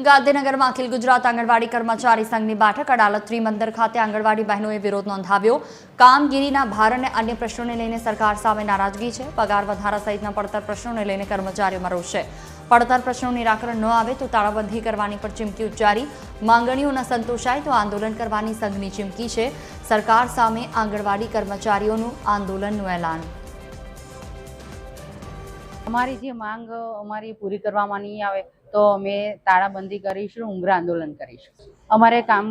ગાંધીનગરમાં અખિલ ગુજરાત આંગણવાડી કર્મચારી સંઘની બેઠક અડાલજ ત્રિમંદિર ખાતે આંગણવાડી બહેનોએ વિરોધ નોંધાવ્યો। કામગીરીના ભાર અને અન્ય પ્રશ્નોને લઈને સરકાર સામે નારાજગી છે। પગાર વધારા સહિતના પડતર પ્રશ્નોને લઈને કર્મચારીઓમાં રોષ છે। પડતર પ્રશ્નોનું નિરાકરણ ન આવે તો તાળાબંધી કરવાની પણ ચીમકી ઉચ્ચારી। માંગણીઓ ન સંતોષાય તો આંદોલન કરવાની સંઘની ચીમકી છે। સરકાર સામે આંગણવાડી કર્મચારીઓનું આંદોલનનું એલાન। અમારી જે માંગ અમારી પૂરી કરવામાં નહીં આવે તો અમે તાળાબંધી કરીશું, ઉગ્ર આંદોલન કરીશું। અમારે કામ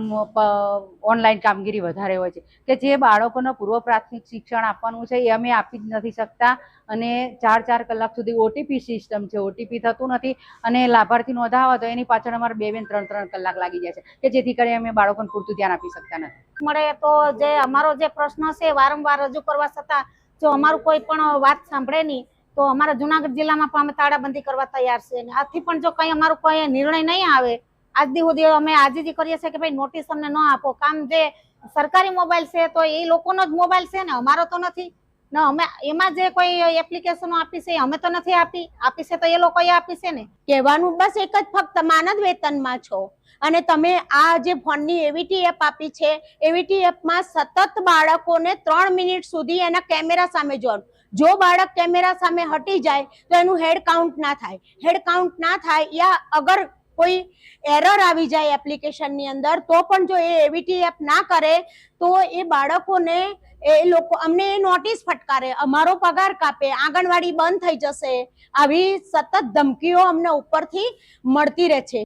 ઓનલાઈન કામગીરી વધારે હોય છે કે જે બાળકોને પૂર્વ પ્રાથમિક શિક્ષણ આપવાનું છે એ અમે આપી જ નથી શકતા અને 4 કલાક સુધી ઓટીપી સિસ્ટમ છે, ઓટીપી થતું નથી અને લાભાર્થી નોંધાવા તો એની પાછળ અમારે 2-3 કલાક લાગી જાય છે કે જેથી કરીને અમે બાળકોને પૂરતું ધ્યાન આપી શકતા નથી। મળે તો જે અમારો જે પ્રશ્ન છે વારંવાર રજૂ કરવા છતાં જો અમારું કોઈ પણ વાત સાંભળે નહીં તો અમારા જુનાગઢ જિલ્લામાં પણ અમે તાળાબંધી કરવા તૈયાર છે। આથી પણ જો કંઈ અમારું કોઈ નિર્ણય નહીં આવે આજ દી સુધી અમે આજે જ કરીએ છીએ કે ભાઈ નોટિસ અમને ન આપો। કામ જે સરકારી મોબાઈલ છે તો એ લોકોનો જ મોબાઈલ છે ને, અમારો તો નથી ને। અમે એમાં જે કોઈ એપ્લિકેશનો આપી છે અમે તો નથી આપી છે તો એ લોકોએ આપી છે ને। કહેવાનું બસ એક જ ફક્ત માનદ વેતનમાં છો અને તમે આ જે ફોનની એવીટી એપ આપી છે, એવીટી એપમાં સતત બાળકોને 3 મિનિટ સુધી એના કેમેરા સામે જોવાનું। જો બાળક કેમેરા સામે હટી જાય તો એનું હેડ કાઉન્ટ ના થાય। હેડ કાઉન્ટ ના થાય યા અગર કોઈ એરર આવી જાય એપ્લિકેશનની અંદર તો પણ જો એ એવીટી એપ ના કરે તો એ બાળકોને એ લોકો અમને એ નોટિસ ફટકારે, અમારો પગાર કાપે, આંગણવાડી બંધ થઈ જશે, આવી સતત ધમકીઓ અમને ઉપરથી મળતી રહે છે।